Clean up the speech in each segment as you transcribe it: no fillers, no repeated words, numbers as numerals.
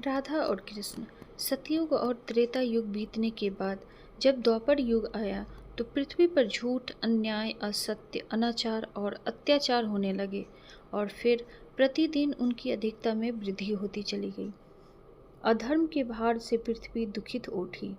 राधा और कृष्ण। सतयुग और त्रेता युग बीतने के बाद जब द्वापर युग आया तो पृथ्वी पर झूठ, अन्याय, असत्य, अनाचार और अत्याचार होने लगे और फिर प्रतिदिन उनकी अधिकता में वृद्धि होती चली गई। अधर्म के भार से पृथ्वी दुखित उठी।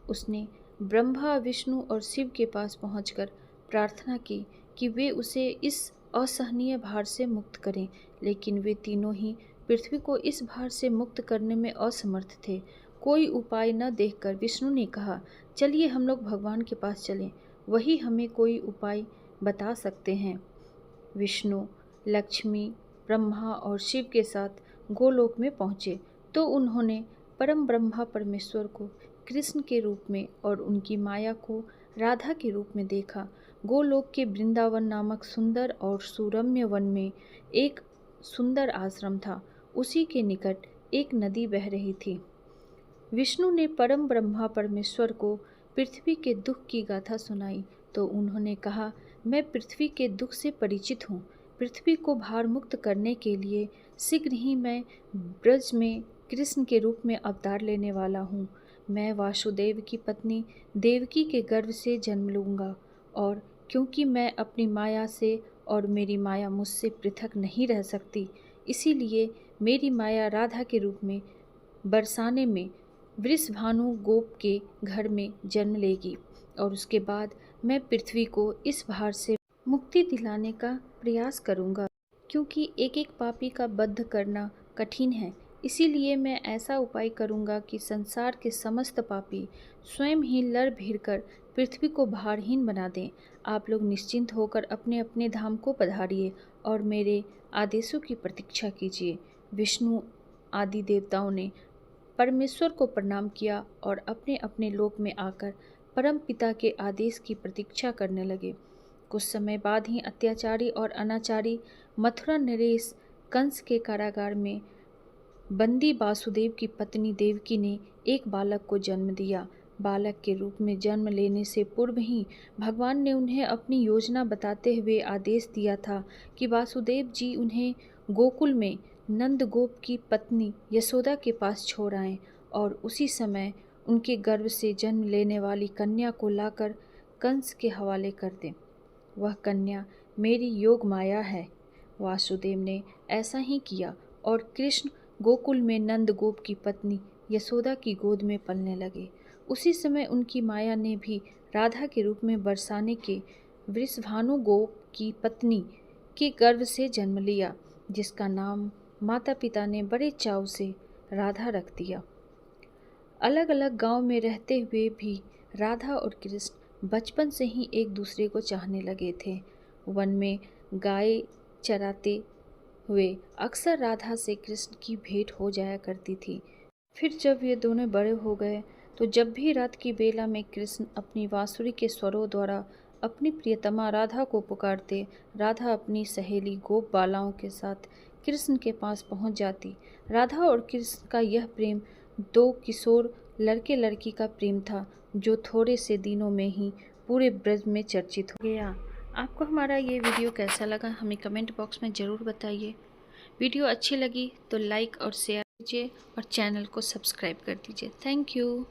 उसने ब्रह्मा, विष्णु और शिव के पास पहुंचकर प्रार्थना की कि वे उसे इस असहनीय भार से मुक्त करें, लेकिन वे तीनों ही पृथ्वी को इस भार से मुक्त करने में असमर्थ थे। कोई उपाय न देखकर विष्णु ने कहा, चलिए हम लोग भगवान के पास चलें, वही हमें कोई उपाय बता सकते हैं। विष्णु, लक्ष्मी, ब्रह्मा और शिव के साथ गोलोक में पहुँचे तो उन्होंने परम ब्रह्मा परमेश्वर को कृष्ण के रूप में और उनकी माया को राधा के रूप में देखा। गोलोक के वृंदावन नामक सुंदर और सुरम्य वन में एक सुंदर आश्रम था। उसी के निकट एक नदी बह रही थी। विष्णु ने परम ब्रह्मा परमेश्वर को पृथ्वी के दुख की गाथा सुनाई तो उन्होंने कहा, मैं पृथ्वी के दुख से परिचित हूँ। पृथ्वी को भार मुक्त करने के लिए शीघ्र ही मैं ब्रज में कृष्ण के रूप में अवतार लेने वाला हूँ। मैं वासुदेव की पत्नी देवकी के गर्भ से जन्म लूँगा और क्योंकि मैं अपनी माया से और मेरी माया मुझसे पृथक नहीं रह सकती, इसीलिए मेरी माया राधा के रूप में बरसाने में वृषभानु गोप के घर में जन्म लेगी और उसके बाद मैं पृथ्वी को इस भार से मुक्ति दिलाने का प्रयास करूंगा। क्योंकि एक एक पापी का बद्ध करना कठिन है, इसीलिए मैं ऐसा उपाय करूंगा कि संसार के समस्त पापी स्वयं ही लड़ भिड़ कर पृथ्वी को भारहीन बना दें। आप लोग निश्चिंत होकर अपने अपने धाम को पधारिए और मेरे आदेशों की प्रतीक्षा कीजिए। विष्णु आदि देवताओं ने परमेश्वर को प्रणाम किया और अपने अपने लोक में आकर परम पिता के आदेश की प्रतीक्षा करने लगे। कुछ समय बाद ही अत्याचारी और अनाचारी मथुरा नरेश कंस के कारागार में बंदी वासुदेव की पत्नी देवकी ने एक बालक को जन्म दिया। बालक के रूप में जन्म लेने से पूर्व ही भगवान ने उन्हें अपनी योजना बताते हुए आदेश दिया था कि वासुदेव जी उन्हें गोकुल में नंद गोप की पत्नी यशोदा के पास छोड़ आएं और उसी समय उनके गर्भ से जन्म लेने वाली कन्या को लाकर कंस के हवाले कर दें। वह कन्या मेरी योग माया है। वासुदेव ने ऐसा ही किया और कृष्ण गोकुल में नंद गोप की पत्नी यशोदा की गोद में पलने लगे। उसी समय उनकी माया ने भी राधा के रूप में बरसाने के वृषभानु गोप की पत्नी के गर्भ से जन्म लिया, जिसका नाम माता पिता ने बड़े चाव से राधा रख दिया। अलग अलग गांव में रहते हुए भी राधा और कृष्ण बचपन से ही एक दूसरे को चाहने लगे थे। वन में गाय चराते हुए अक्सर राधा से कृष्ण की भेंट हो जाया करती थी। फिर जब ये दोनों बड़े हो गए तो जब भी रात की बेला में कृष्ण अपनी बांसुरी के स्वरों द्वारा अपनी प्रियतमा राधा को पुकारते, राधा अपनी सहेली गोप बालाओं के साथ कृष्ण के पास पहुंच जाती। राधा और कृष्ण का यह प्रेम दो किशोर लड़के लड़की का प्रेम था, जो थोड़े से दिनों में ही पूरे ब्रज में चर्चित हो गया। आपको हमारा ये वीडियो कैसा लगा हमें कमेंट बॉक्स में ज़रूर बताइए। वीडियो अच्छी लगी तो लाइक और शेयर कीजिए और चैनल को सब्सक्राइब कर दीजिए। Thank you.